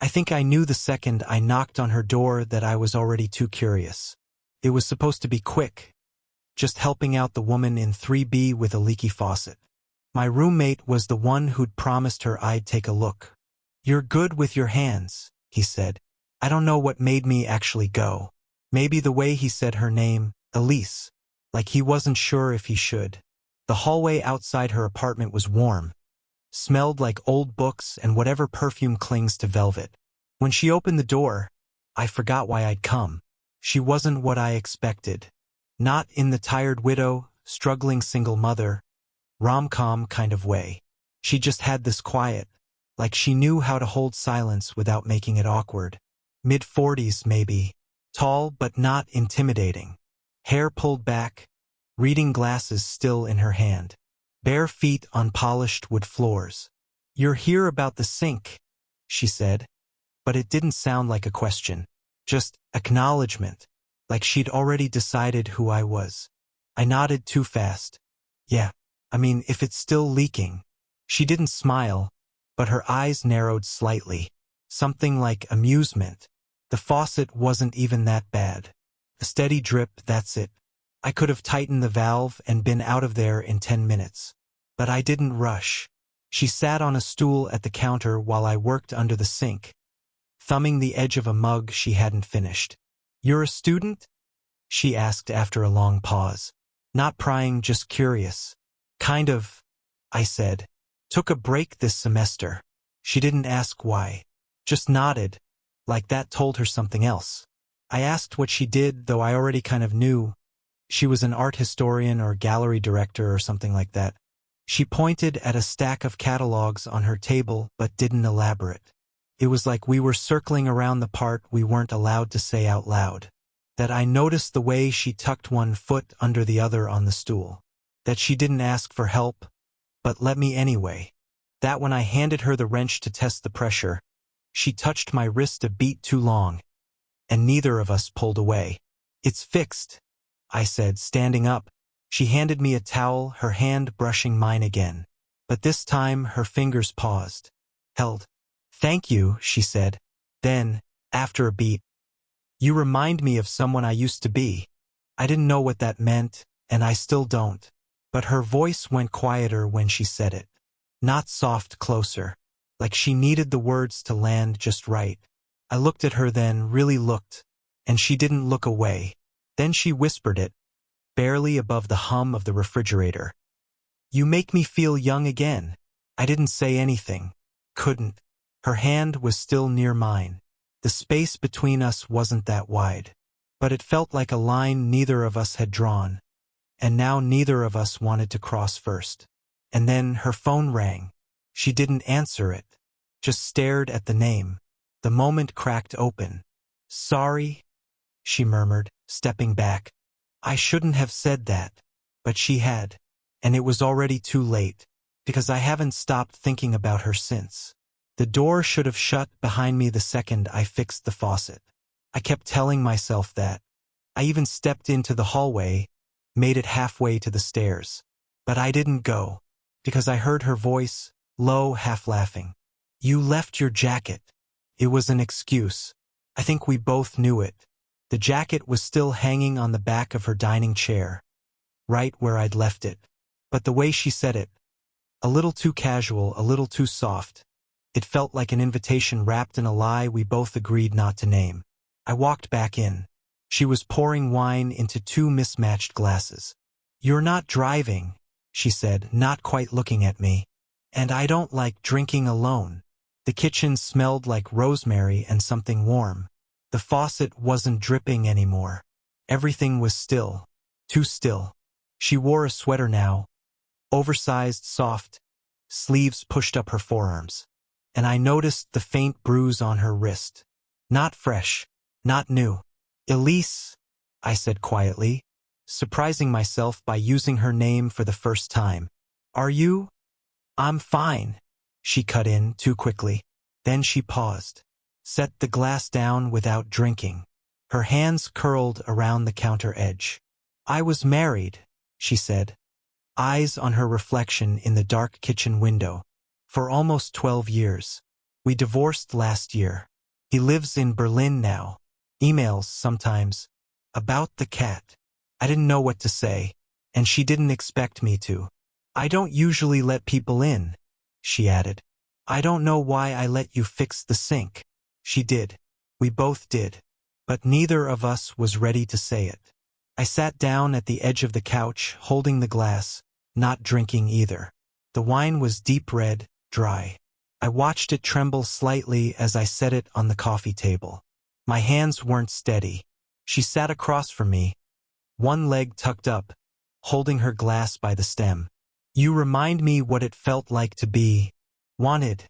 I think I knew the second I knocked on her door that I was already too curious. It was supposed to be quick, just helping out the woman in 3B with a leaky faucet. My roommate was the one who'd promised her I'd take a look. "You're good with your hands," he said. I don't know what made me actually go. Maybe the way he said her name, Elise, like he wasn't sure if he should. The hallway outside her apartment was warm, smelled like old books and whatever perfume clings to velvet. When she opened the door, I forgot why I'd come. She wasn't what I expected. Not in the tired widow, struggling single mother, rom-com kind of way. She just had this quiet, like she knew how to hold silence without making it awkward. Mid-40s maybe, tall but not intimidating. Hair pulled back, reading glasses still in her hand. Bare feet on polished wood floors. "You're here about the sink," she said. But it didn't sound like a question. Just acknowledgement, like she'd already decided who I was. I nodded too fast. "Yeah, I mean, if it's still leaking." She didn't smile, but her eyes narrowed slightly. Something like amusement. The faucet wasn't even that bad. A steady drip, that's it. I could have tightened the valve and been out of there in 10 minutes. But I didn't rush. She sat on a stool at the counter while I worked under the sink, thumbing the edge of a mug she hadn't finished. "You're a student?" she asked after a long pause. Not prying, just curious. "Kind of," I said. "Took a break this semester." She didn't ask why. Just nodded, like that told her something else. I asked what she did, though I already kind of knew. She was an art historian or gallery director or something like that. She pointed at a stack of catalogs on her table but didn't elaborate. It was like we were circling around the part we weren't allowed to say out loud. That I noticed the way she tucked one foot under the other on the stool. That she didn't ask for help, but let me anyway. That when I handed her the wrench to test the pressure, she touched my wrist a beat too long, and neither of us pulled away. "It's fixed," I said, standing up. She handed me a towel, her hand brushing mine again. But this time her fingers paused. Held. "Thank you," she said. Then, after a beat, "You remind me of someone I used to be." I didn't know what that meant, and I still don't. But her voice went quieter when she said it. Not soft, closer. Like she needed the words to land just right. I looked at her then, really looked, and she didn't look away. Then she whispered it, barely above the hum of the refrigerator. "You make me feel young again." I didn't say anything. Couldn't. Her hand was still near mine. The space between us wasn't that wide. But it felt like a line neither of us had drawn. And now neither of us wanted to cross first. And then her phone rang. She didn't answer it. Just stared at the name. The moment cracked open. "Sorry," she murmured, stepping back. I shouldn't have said that. But she had. And it was already too late. Because I haven't stopped thinking about her since. The door should have shut behind me the second I fixed the faucet. I kept telling myself that. I even stepped into the hallway, made it halfway to the stairs. But I didn't go. Because I heard her voice, low, half laughing. "You left your jacket." It was an excuse. I think we both knew it. The jacket was still hanging on the back of her dining chair, right where I'd left it. But the way she said it, a little too casual, a little too soft, it felt like an invitation wrapped in a lie we both agreed not to name. I walked back in. She was pouring wine into 2 mismatched glasses. "You're not driving," she said, not quite looking at me. "And I don't like drinking alone." The kitchen smelled like rosemary and something warm. The faucet wasn't dripping anymore. Everything was still. Too still. She wore a sweater now. Oversized, soft, sleeves pushed up her forearms. And I noticed the faint bruise on her wrist. Not fresh. Not new. "Elise," I said quietly, surprising myself by using her name for the first time. "Are you?" "I'm fine," she cut in too quickly. Then she paused. Set the glass down without drinking. Her hands curled around the counter edge. "I was married," she said, eyes on her reflection in the dark kitchen window, "for almost 12 years. We divorced last year." He lives in Berlin now. Emails sometimes. About the cat. I didn't know what to say, and she didn't expect me to. I don't usually let people in, she added. I don't know why I let you fix the sink. She did. We both did. But neither of us was ready to say it. I sat down at the edge of the couch, holding the glass, not drinking either. The wine was deep red, dry. I watched it tremble slightly as I set it on the coffee table. My hands weren't steady. She sat across from me, one leg tucked up, holding her glass by the stem. You remind me what it felt like to be wanted,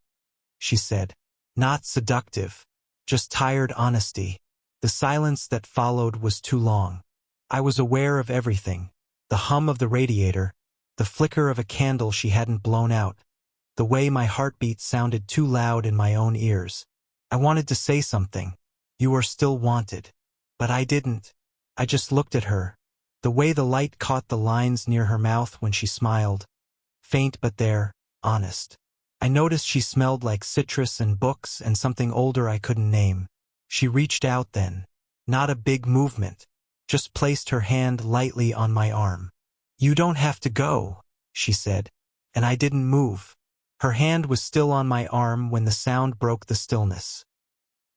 she said. Not seductive, just tired honesty. The silence that followed was too long. I was aware of everything. The hum of the radiator, the flicker of a candle she hadn't blown out, the way my heartbeat sounded too loud in my own ears. I wanted to say something. You are still wanted. But I didn't. I just looked at her. The way the light caught the lines near her mouth when she smiled. Faint but there, honest. I noticed she smelled like citrus and books and something older I couldn't name. She reached out then. Not a big movement. Just placed her hand lightly on my arm. You don't have to go, she said. And I didn't move. Her hand was still on my arm when the sound broke the stillness.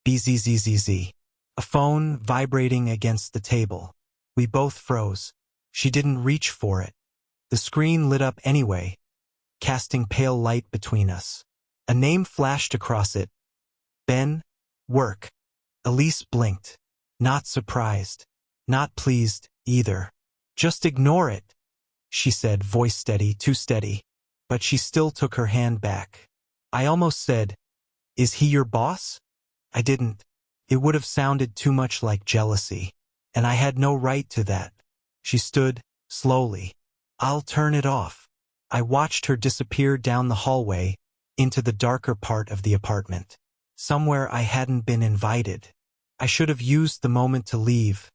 Bzzz. A phone vibrating against the table. We both froze. She didn't reach for it. The screen lit up anyway, casting pale light between us. A name flashed across it. Ben? Work. Elise blinked. Not surprised. Not pleased, either. Just ignore it, she said, voice steady, too steady. But she still took her hand back. I almost said, Is he your boss? I didn't. It would have sounded too much like jealousy. And I had no right to that. She stood, slowly. I'll turn it off. I watched her disappear down the hallway, into the darker part of the apartment. Somewhere I hadn't been invited. I should have used the moment to leave.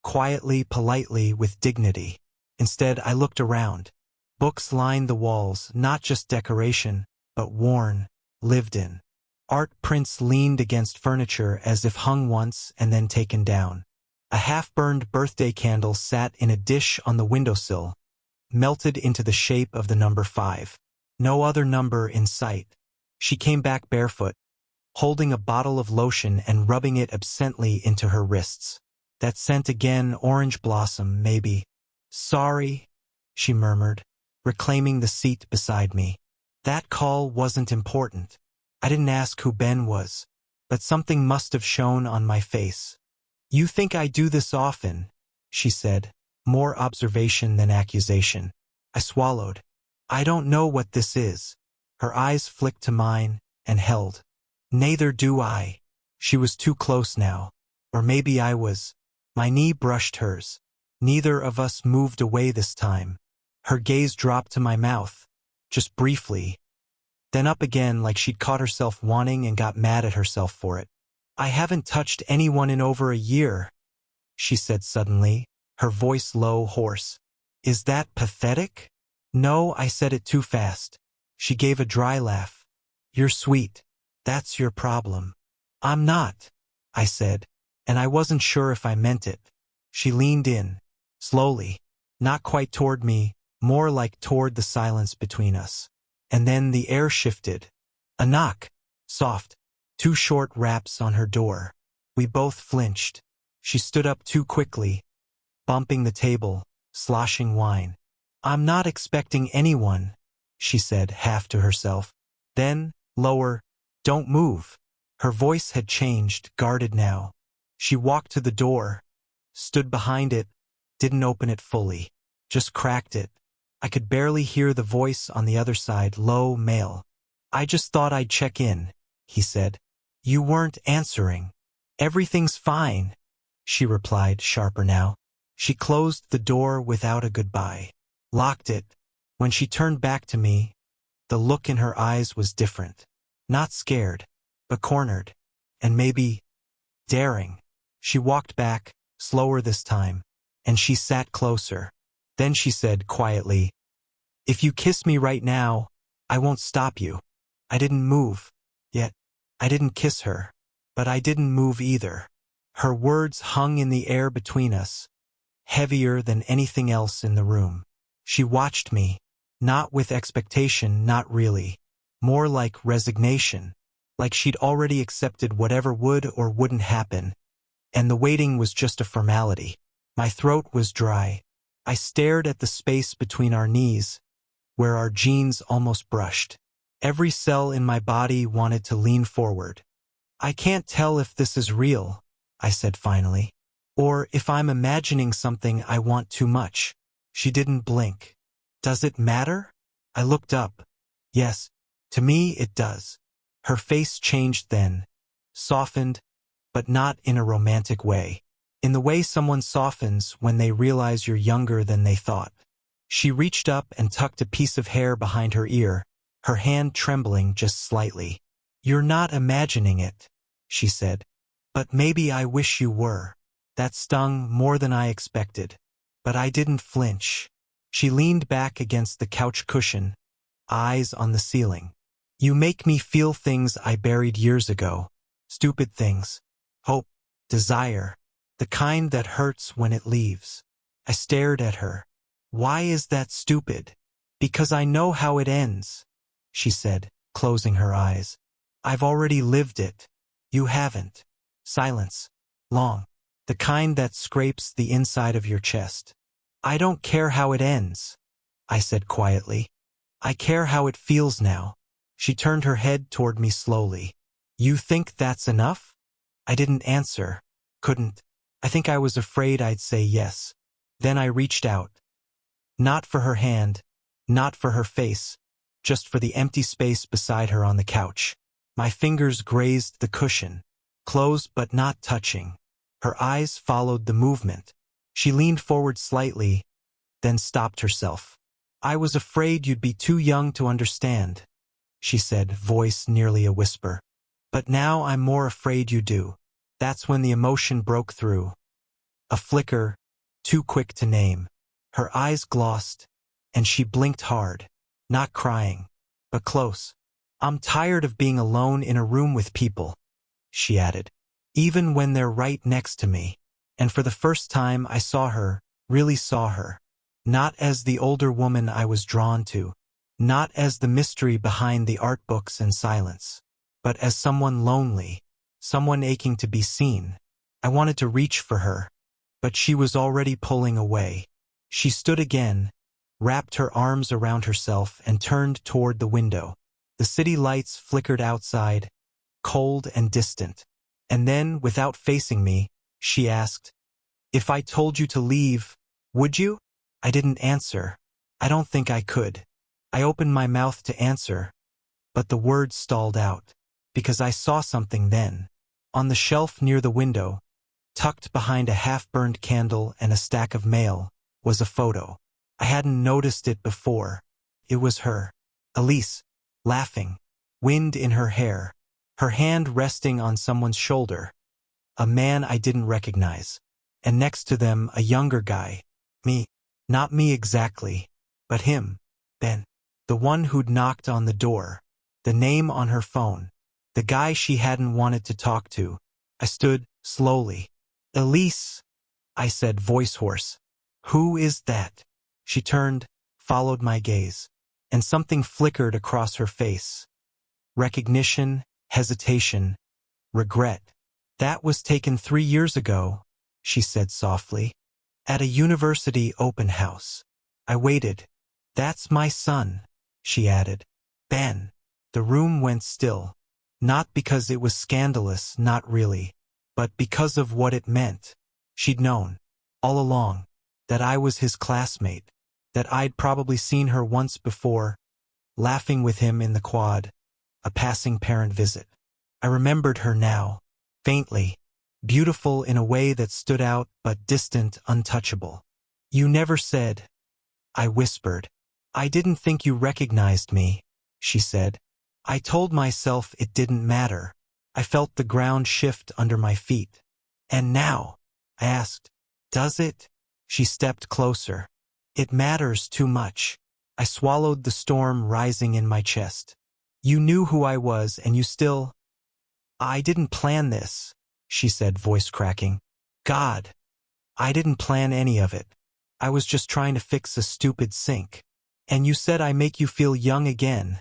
Quietly, politely, with dignity. Instead, I looked around. Books lined the walls, not just decoration, but worn, lived in. Art prints leaned against furniture as if hung once and then taken down. A half-burned birthday candle sat in a dish on the windowsill, melted into the shape of the number 5. No other number in sight. She came back barefoot, holding a bottle of lotion and rubbing it absently into her wrists. That scent again, orange blossom, maybe. Sorry, she murmured, reclaiming the seat beside me. That call wasn't important. I didn't ask who Ben was, but something must have shown on my face. You think I do this often, she said, more observation than accusation. I swallowed. I don't know what this is. Her eyes flicked to mine and held. Neither do I. She was too close now. Or maybe I was. My knee brushed hers. Neither of us moved away this time. Her gaze dropped to my mouth, just briefly, then up again like she'd caught herself wanting and got mad at herself for it. I haven't touched anyone in over a year, she said suddenly, her voice low, hoarse. Is that pathetic? No, I said it too fast. She gave a dry laugh. You're sweet. That's your problem. I'm not, I said, and I wasn't sure if I meant it. She leaned in, slowly, not quite toward me, more like toward the silence between us. And then the air shifted. A knock, soft, 2 short raps on her door. We both flinched. She stood up too quickly, bumping the table, sloshing wine. I'm not expecting anyone, she said, half to herself. Then, lower, don't move. Her voice had changed, guarded now. She walked to the door, stood behind it, didn't open it fully, just cracked it. I could barely hear the voice on the other side, low, male. I just thought I'd check in, he said. You weren't answering. Everything's fine, she replied, sharper now. She closed the door without a goodbye, locked it. When she turned back to me, the look in her eyes was different. Not scared, but cornered, and maybe daring. She walked back, slower this time, and she sat closer. Then she said quietly, If you kiss me right now, I won't stop you. I didn't move. Yet, I didn't kiss her. But I didn't move either. Her words hung in the air between us, heavier than anything else in the room. She watched me, not with expectation, not really. More like resignation, like she'd already accepted whatever would or wouldn't happen, and the waiting was just a formality. My throat was dry. I stared at the space between our knees, where our jeans almost brushed. Every cell in my body wanted to lean forward. I can't tell if this is real, I said finally, or if I'm imagining something I want too much. She didn't blink. Does it matter? I looked up. Yes, to me it does. Her face changed then, softened, but not in a romantic way. In the way someone softens when they realize you're younger than they thought. She reached up and tucked a piece of hair behind her ear, her hand trembling just slightly. You're not imagining it, she said. But maybe I wish you were. That stung more than I expected. But I didn't flinch. She leaned back against the couch cushion, eyes on the ceiling. You make me feel things I buried years ago. Stupid things. Hope. Desire. The kind that hurts when it leaves. I stared at her. Why is that stupid? Because I know how it ends, she said, closing her eyes. I've already lived it. You haven't. Silence. Long. The kind that scrapes the inside of your chest. I don't care how it ends, I said quietly. I care how it feels now. She turned her head toward me slowly. You think that's enough? I didn't answer. Couldn't. I think I was afraid I'd say yes. Then I reached out. Not for her hand, not for her face, just for the empty space beside her on the couch. My fingers grazed the cushion, close but not touching. Her eyes followed the movement. She leaned forward slightly, then stopped herself. I was afraid you'd be too young to understand, she said, voice nearly a whisper. But now I'm more afraid you do. That's when the emotion broke through. A flicker, too quick to name. Her eyes glossed, and she blinked hard. Not crying, but close. I'm tired of being alone in a room with people, she added. Even when they're right next to me. And for the first time I saw her, really saw her. Not as the older woman I was drawn to. Not as the mystery behind the art books and silence. But as someone lonely. Someone aching to be seen. I wanted to reach for her. But she was already pulling away. She stood again, wrapped her arms around herself and turned toward the window. The city lights flickered outside, cold and distant. And then, without facing me, she asked, If I told you to leave, would you? I didn't answer. I don't think I could. I opened my mouth to answer, but the words stalled out, because I saw something then. On the shelf near the window, tucked behind a half-burned candle and a stack of mail, was a photo. I hadn't noticed it before. It was her. Elise, laughing, wind in her hair, her hand resting on someone's shoulder. A man I didn't recognize. And next to them, a younger guy. Me. Not me exactly, but him. Then, the one who'd knocked on the door. The name on her phone. The guy she hadn't wanted to talk to. I stood, slowly. Elise, I said, voice hoarse. Who is that? She turned, followed my gaze, and something flickered across her face. Recognition, hesitation, regret. That was taken 3 years ago, she said softly, at a university open house. I waited. That's my son, she added. Ben. The room went still. Not because it was scandalous, not really, but because of what it meant. She'd known, all along, that I was his classmate, that I'd probably seen her once before, laughing with him in the quad, a passing parent visit. I remembered her now, faintly, beautiful in a way that stood out but distant, untouchable. You never said, I whispered. I didn't think you recognized me, she said. I told myself it didn't matter. I felt the ground shift under my feet. And now, I asked, does it? She stepped closer. It matters too much. I swallowed the storm rising in my chest. You knew who I was and you still... I didn't plan this, she said, voice cracking. God, I didn't plan any of it. I was just trying to fix a stupid sink. And you said I make you feel young again,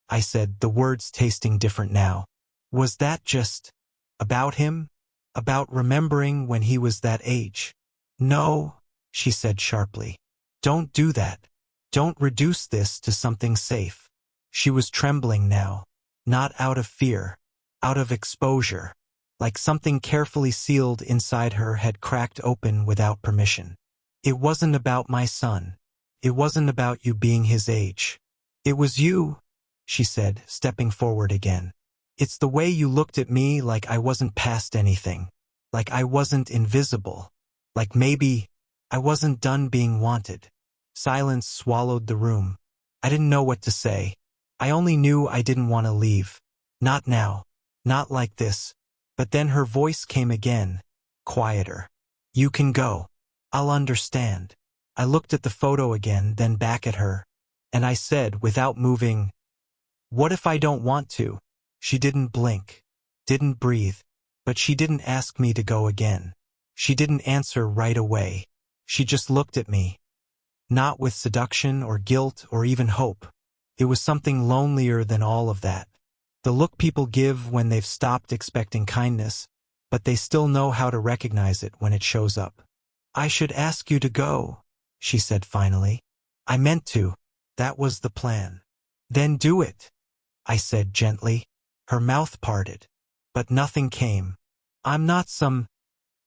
I said, the words tasting different now. Was that just about him? About remembering when he was that age? No, she said sharply. Don't do that. Don't reduce this to something safe. She was trembling now, not out of fear, out of exposure, like something carefully sealed inside her had cracked open without permission. It wasn't about my son. It wasn't about you being his age. It was you, she said, stepping forward again. It's the way you looked at me like I wasn't past anything, like I wasn't invisible, like maybe I wasn't done being wanted. Silence swallowed the room. I didn't know what to say. I only knew I didn't want to leave. Not now. Not like this. But then her voice came again, quieter. You can go. I'll understand. I looked at the photo again, then back at her, and I said, without moving, what if I don't want to? She didn't blink, didn't breathe, but she didn't ask me to go again. She didn't answer right away. She just looked at me. Not with seduction or guilt or even hope. It was something lonelier than all of that. The look people give when they've stopped expecting kindness, but they still know how to recognize it when it shows up. I should ask you to go, she said finally. I meant to. That was the plan. Then do it, I said gently. Her mouth parted, but nothing came. I'm not some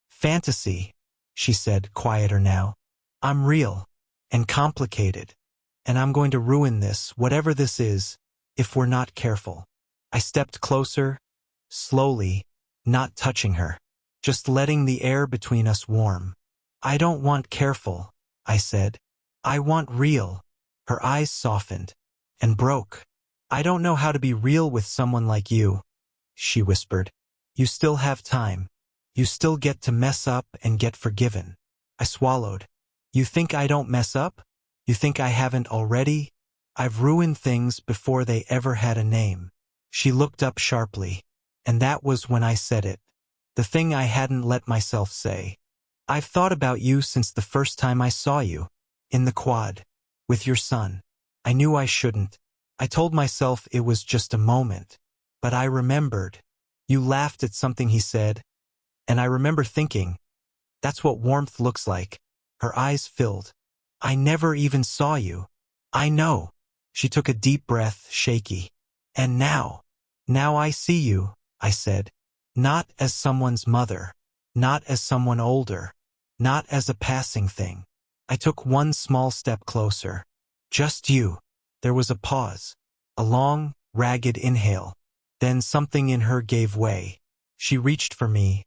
fantasy, she said, quieter now. I'm real and complicated, and I'm going to ruin this, whatever this is, if we're not careful. I stepped closer, slowly, not touching her, just letting the air between us warm. I don't want careful, I said. I want real. Her eyes softened and broke. I don't know how to be real with someone like you, she whispered. You still have time. You still get to mess up and get forgiven. I swallowed. You think I don't mess up? You think I haven't already? I've ruined things before they ever had a name. She looked up sharply, and that was when I said it. The thing I hadn't let myself say. I've thought about you since the first time I saw you. In the quad. With your son. I knew I shouldn't. I told myself it was just a moment. But I remembered. You laughed at something he said. And I remember thinking, that's what warmth looks like. Her eyes filled. I never even saw you. I know. She took a deep breath, shaky. And now I see you, I said. Not as someone's mother. Not as someone older. Not as a passing thing. I took one small step closer. Just you. There was a pause. A long, ragged inhale. Then something in her gave way. She reached for me.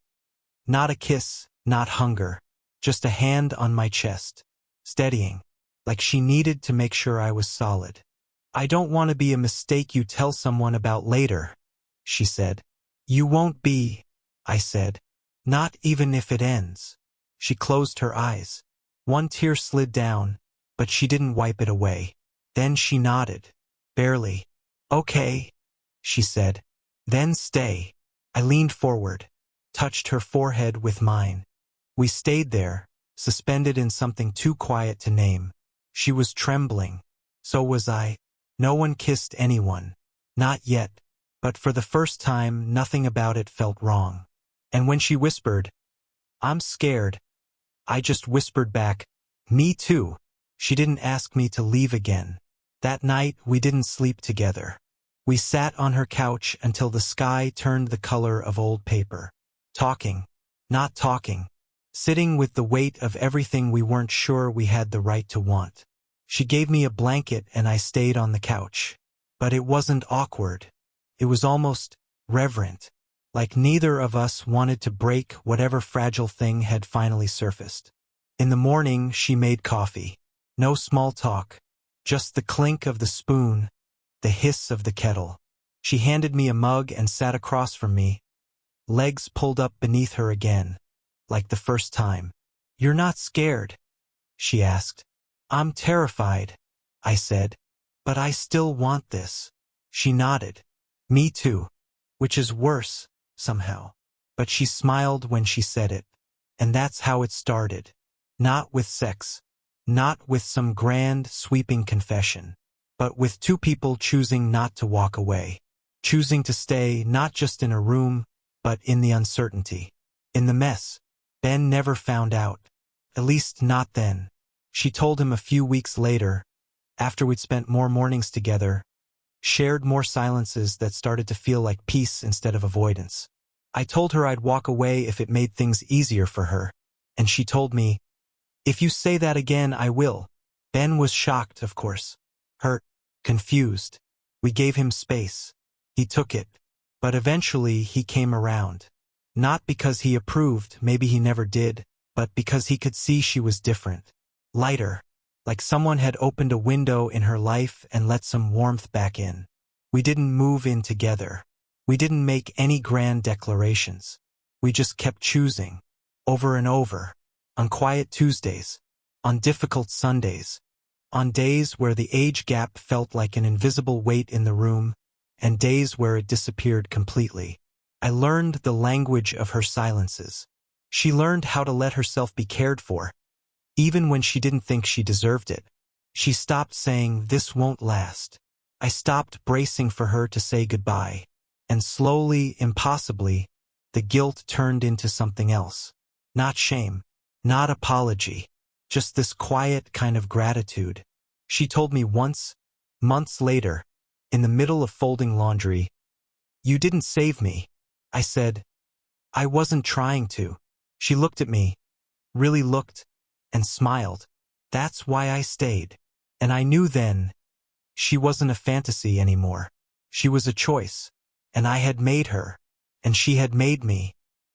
Not a kiss, not hunger. Just a hand on my chest. Steadying. Like she needed to make sure I was solid. I don't want to be a mistake you tell someone about later, she said. You won't be, I said. Not even if it ends. She closed her eyes. One tear slid down, but she didn't wipe it away. Then she nodded. Barely. Okay, she said. Then stay. I leaned forward, touched her forehead with mine. We stayed there, suspended in something too quiet to name. She was trembling. So was I. No one kissed anyone. Not yet. But for the first time, nothing about it felt wrong. And when she whispered, I'm scared, I just whispered back, me too. She didn't ask me to leave again. That night, we didn't sleep together. We sat on her couch until the sky turned the color of old paper. Talking. Not talking. Sitting with the weight of everything we weren't sure we had the right to want. She gave me a blanket and I stayed on the couch. But it wasn't awkward. It was almost reverent. Like neither of us wanted to break whatever fragile thing had finally surfaced. In the morning, she made coffee. No small talk. Just the clink of the spoon, the hiss of the kettle. She handed me a mug and sat across from me, legs pulled up beneath her again, like the first time. You're not scared? She asked. I'm terrified, I said. But I still want this. She nodded. Me too. Which is worse, somehow. But she smiled when she said it. And that's how it started. Not with sex. Not with some grand, sweeping confession. But with two people choosing not to walk away. Choosing to stay not just in a room, but in the uncertainty. In the mess. Ben never found out. At least not then. She told him a few weeks later, after we'd spent more mornings together, shared more silences that started to feel like peace instead of avoidance. I told her I'd walk away if it made things easier for her, and she told me, "If you say that again, I will." Ben was shocked, of course. Hurt. Confused. We gave him space. He took it. But eventually he came around. Not because he approved, maybe he never did, but because he could see she was different. Lighter. Like someone had opened a window in her life and let some warmth back in. We didn't move in together. We didn't make any grand declarations. We just kept choosing. Over and over. On quiet Tuesdays. On difficult Sundays. On days where the age gap felt like an invisible weight in the room, and days where it disappeared completely. I learned the language of her silences. She learned how to let herself be cared for, even when she didn't think she deserved it. She stopped saying, "This won't last." I stopped bracing for her to say goodbye. And slowly, impossibly, the guilt turned into something else. Not shame. Not apology. Just this quiet kind of gratitude. She told me once, months later, in the middle of folding laundry, "You didn't save me." I said, "I wasn't trying to." She looked at me, really looked, and smiled. That's why I stayed. And I knew then, she wasn't a fantasy anymore. She was a choice. And I had made her. And she had made me.